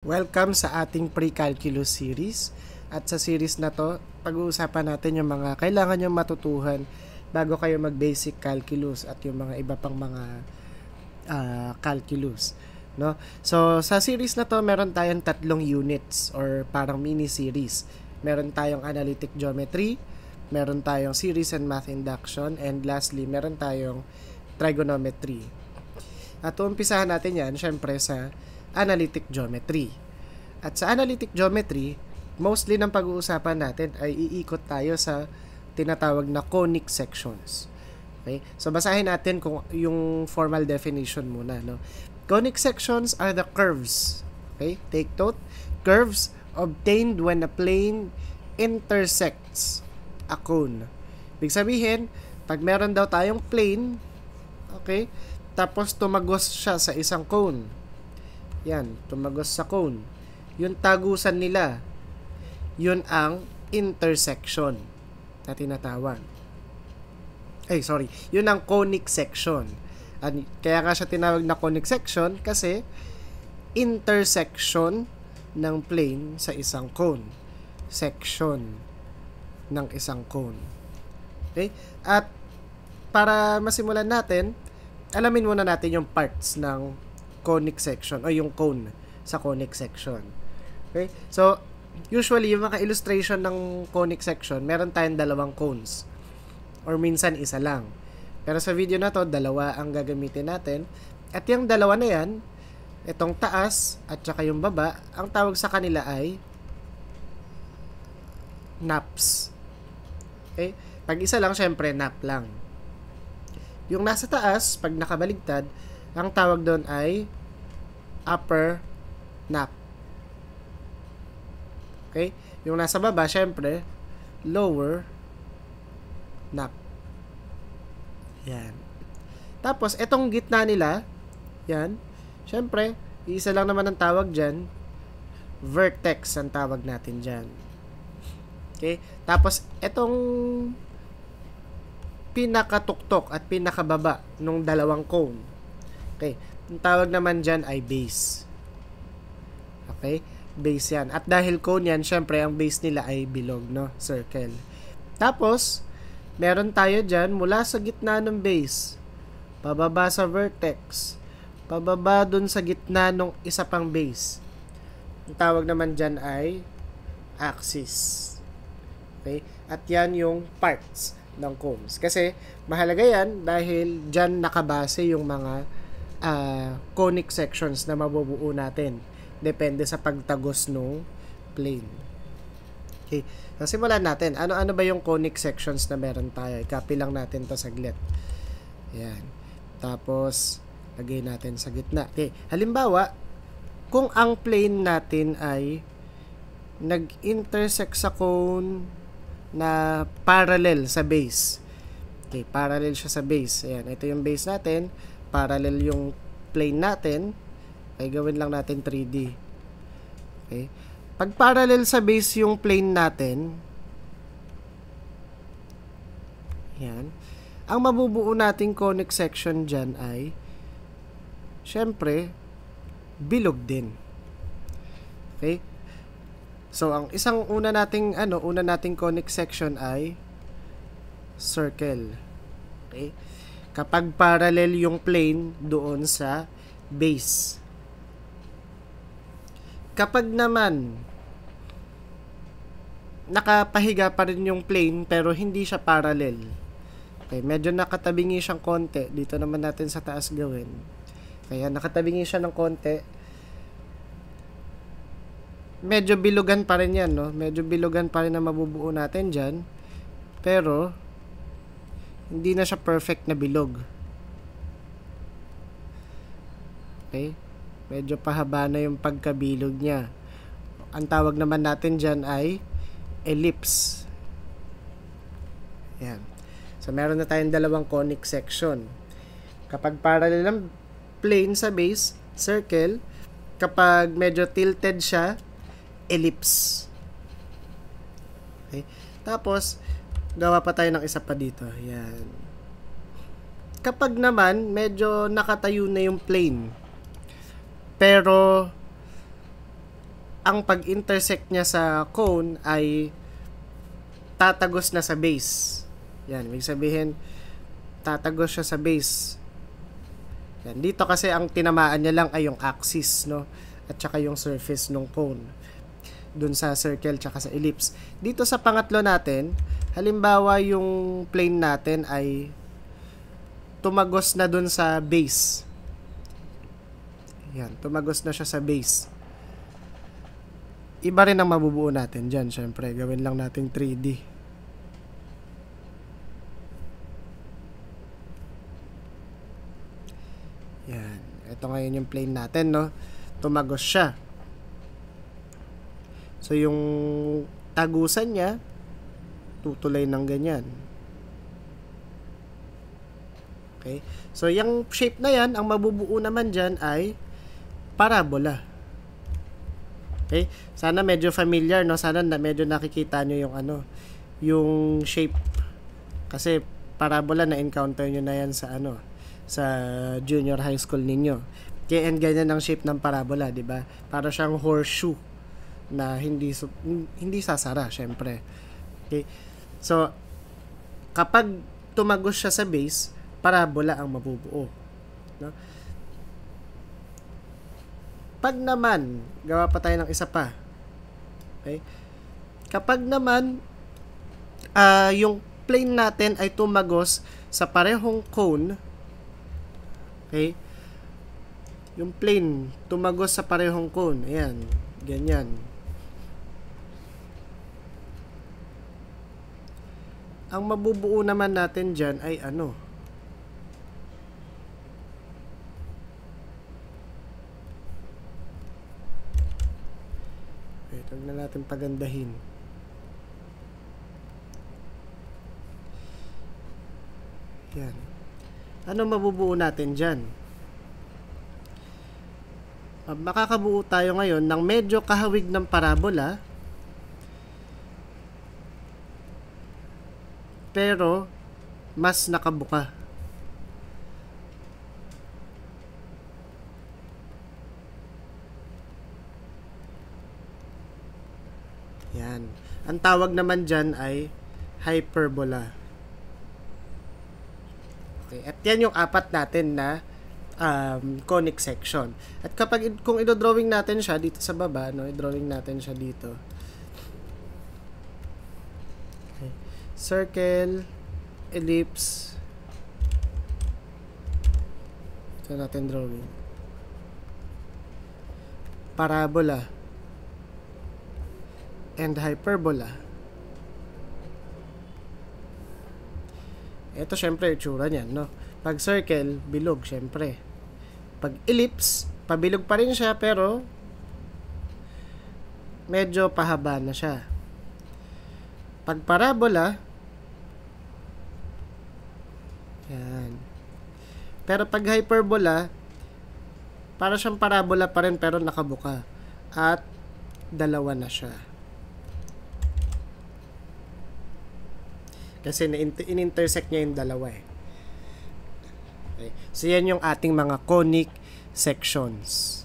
Welcome sa ating pre-calculus series. At sa series na to, pag-uusapan natin yung mga kailangan nyo matutuhan bago kayo mag-basic calculus at yung mga iba pang mga calculus. No? So, sa series na to, meron tayong 3 units or parang mini-series. Meron tayong analytic geometry, meron tayong series and math induction, and lastly, meron tayong trigonometry. At umpisahan natin yan, syempre, sa analytic geometry. At sa analytic geometry, mostly ng pag-uusapan natin ay iikot tayo sa tinatawag na conic sections. Okay? So, basahin natin kung yung formal definition muna. No? Conic sections are the curves. Okay? Take note. Curves obtained when a plane intersects a cone. Ibig sabihin, pag meron daw tayong plane, okay, tapos tumagos siya sa isang cone. Yan, tumagos sa cone. Yung tagusan nila, yun ang intersection na tinatawag. Yun ang conic section. Kaya nga siya tinawag na conic section kasi intersection ng plane sa isang cone. Section ng isang cone. Okay? At para masimulan natin, alamin muna natin yung parts ng conic section o yung cone sa conic section. Okay? So, usually, yung mga illustration ng conic section, meron tayong 2 cones. Or minsan, isa lang. Pero sa video na to, 2 ang gagamitin natin. At yung 2 na yan, itong taas at saka yung baba, ang tawag sa kanila ay naps. Okay? Pag isa lang, syempre, nap lang. Yung nasa taas, pag nakabaligtad, ang tawag doon ay upper nap. Okay? Yung nasa baba, syempre, lower nap. Yan. Tapos, etong gitna nila, yan, syempre, isa lang naman ang tawag dyan, vertex ang tawag natin dyan. Okay? Tapos, etong pinakatuktok at pinakababa nung 2 cone. Okay? Ang tawag naman dyan ay base. Okay? Base yan. At dahil cone yan, syempre, ang base nila ay bilog, no? Circle. Tapos, meron tayo dyan, mula sa gitna ng base, pababa sa vertex, pababa dun sa gitna ng isa pang base. Ang tawag naman dyan ay axis. Okay? At yan yung parts ng cones. Kasi, mahalaga yan dahil dyan nakabase yung mga conic sections na mabubuo natin. Depende sa pagtagos ng plane. Okay. So, simulan natin. Ano-ano ba yung conic sections na meron tayo? I-copy lang natin to saglit. Ayan. Tapos, lagay natin sa gitna. Okay. Halimbawa, kung ang plane natin ay nag-intersect sa cone na parallel sa base. Okay. Parallel siya sa base. Ayan. Ito yung base natin. Parallel yung plane natin. Ay, gawin lang natin 3D. Okay. Pag parallel sa base yung plane natin, yan, ang mabubuo nating conic section dyan ay, syempre, bilog din. Okay. So, ang isang una nating conic section ay circle. Okay. Kapag parallel yung plane doon sa base. Kapag naman nakapahiga pa rin yung plane pero hindi siya parallel. Okay, medyo nakatabingi siyang konti. Dito naman natin sa taas gawin. Kaya nakatabingi siya ng konti. Medyo bilugan pa rin yan, no? Medyo bilugan pa rin na mabubuo natin dyan. Pero hindi na siya perfect na bilog. Okay? Medyo pahaba na yung pagkabilog niya. Ang tawag naman natin dyan ay ellipse. Yan. So, meron na tayong 2 conic section. Kapag parallel ang plane sa base, circle. Kapag medyo tilted siya, ellipse. Okay? Tapos, gawa pa tayo ng isa pa dito. Yan. Kapag naman, medyo nakatayo na yung plane, pero ang pag-intersect niya sa cone ay tatagos na sa base. Yan, may sabihin, tatagos siya sa base. Yan, dito kasi ang tinamaan niya lang ay yung axis, no? At saka yung surface ng cone. Dun sa circle tsaka sa ellipse. Dito sa pangatlo natin, halimbawa yung plane natin ay tumagos na dun sa base. Yan, tumagos na siya sa base. Iba rin ang mabubuo natin dyan, syempre. Gawin lang natin 3D. Yan. Ito ngayon yung plane natin, no? Tumagos siya. So, yung tagusan niya, tutulay ng ganyan. Okay? So, yung shape na yan, ang mabubuo naman dyan ay parabola. Okay? Sana medyo familiar, no? Sana medyo nakikita nyo yung yung shape. Kasi parabola na encounter nyo na yan sa sa junior high school ninyo. Kaya and ganyan ang shape ng parabola, 'di ba? Para siyang horseshoe na hindi sasara, syempre. Okay? So kapag tumagos siya sa base, parabola ang mabubuo, no? Pag naman, gawa pa tayo ng isa pa. Okay? Kapag naman yung plane natin ay tumagos sa parehong cone, okay? Yung plane tumagos sa parehong cone, ayan, ganyan. Ang mabubuo naman natin dyan ay huwag na natin pagandahin. Yan. Ano mabubuo natin dyan? Makakabuo tayo ngayon ng medyo kahawig ng parabola, pero mas nakabuka. Yan. Ang tawag naman dyan ay hyperbola. Okay. At yan yung apat natin na conic section. At kung i-drawing natin siya dito sa baba, no, i-drawing natin siya dito. Okay. Circle, ellipse. Ito natin drawing. Parabola. And hyperbola. Ito syempre itsura niyan, no? Pag circle, bilog syempre. Pag ellipse, pabilog pa rin siya pero medyo pahaba na siya. Pag parabola, yan. Pero pag hyperbola, para siyang parabola pa rin pero nakabuka. At dalawa na siya. Kasi in-intersect niya yung dalawa eh. Okay. So yan yung ating mga conic sections.